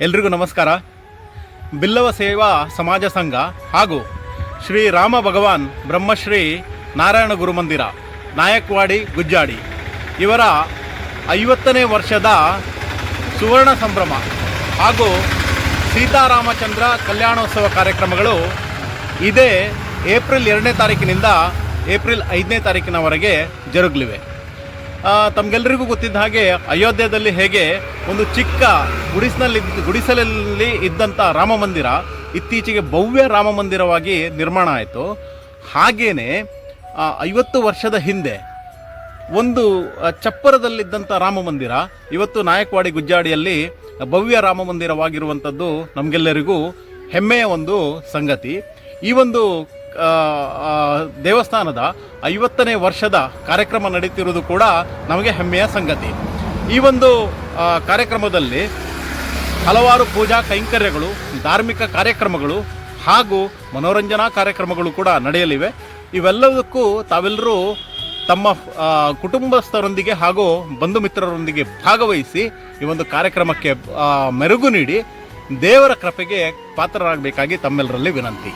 ಎಲ್ರಿಗೂ ನಮಸ್ಕಾರ. ಬಿಲ್ಲವ ಸೇವಾ ಸಮಾಜ ಸಂಘ ಹಾಗೂ ಶ್ರೀ ರಾಮ ಭಗವಾನ್ ಬ್ರಹ್ಮಶ್ರೀ ನಾರಾಯಣ ಗುರುಮಂದಿರ ನಾಯಕ್ವಾಡಿ ಗುಜ್ಜಾಡಿ ಇವರ 50ನೇ ವರ್ಷದ ಸುವರ್ಣ ಸಂಭ್ರಮ ಹಾಗೂ ಸೀತಾರಾಮಚಂದ್ರ ಕಲ್ಯಾಣೋತ್ಸವ ಕಾರ್ಯಕ್ರಮಗಳು ಇದೇ ಏಪ್ರಿಲ್ 2ನೇ ತಾರೀಕಿನಿಂದ ಏಪ್ರಿಲ್ 5ನೇ ತಾರೀಕಿನವರೆಗೆ ಜರುಗಲಿವೆ. ತಮಗೆಲ್ಲರಿಗೂ ಗೊತ್ತಿದ್ದ ಹಾಗೆ ಅಯೋಧ್ಯೆಯಲ್ಲಿ ಹೇಗೆ ಒಂದು ಚಿಕ್ಕ ಗುಡಿಸಲಲ್ಲಿ ಇದ್ದಂಥ ರಾಮ ಮಂದಿರ ಇತ್ತೀಚೆಗೆ ಭವ್ಯ ರಾಮ ಮಂದಿರವಾಗಿ ನಿರ್ಮಾಣ ಆಯಿತು. ಹಾಗೇನೆ 50 ವರ್ಷದ ಹಿಂದೆ ಒಂದು ಚಪ್ಪರದಲ್ಲಿದ್ದಂಥ ರಾಮ ಮಂದಿರ ಇವತ್ತು ನಾಯಕ್ವಾಡಿ ಗುಜ್ಜಾಡಿಯಲ್ಲಿ ಭವ್ಯ ರಾಮ ಮಂದಿರವಾಗಿರುವಂಥದ್ದು ನಮಗೆಲ್ಲರಿಗೂ ಹೆಮ್ಮೆಯ ಒಂದು ಸಂಗತಿ. ಈ ಒಂದು ದೇವಸ್ಥಾನದ 50ನೇ ವರ್ಷದ ಕಾರ್ಯಕ್ರಮ ನಡೀತಿರುವುದು ಕೂಡ ನಮಗೆ ಹೆಮ್ಮೆಯ ಸಂಗತಿ. ಈ ಒಂದು ಕಾರ್ಯಕ್ರಮದಲ್ಲಿ ಹಲವಾರು ಪೂಜಾ ಕೈಂಕರ್ಯಗಳು, ಧಾರ್ಮಿಕ ಕಾರ್ಯಕ್ರಮಗಳು ಹಾಗೂ ಮನೋರಂಜನಾ ಕಾರ್ಯಕ್ರಮಗಳು ಕೂಡ ನಡೆಯಲಿವೆ. ಇವೆಲ್ಲದಕ್ಕೂ ತಾವೆಲ್ಲರೂ ತಮ್ಮ ಕುಟುಂಬಸ್ಥರೊಂದಿಗೆ ಹಾಗೂ ಬಂಧು ಮಿತ್ರರೊಂದಿಗೆ ಭಾಗವಹಿಸಿ ಈ ಒಂದು ಕಾರ್ಯಕ್ರಮಕ್ಕೆ ಮೆರುಗು ನೀಡಿ ದೇವರ ಕೃಪೆಗೆ ಪಾತ್ರರಾಗಬೇಕಾಗಿ ತಮ್ಮೆಲ್ಲರಲ್ಲಿ ವಿನಂತಿ.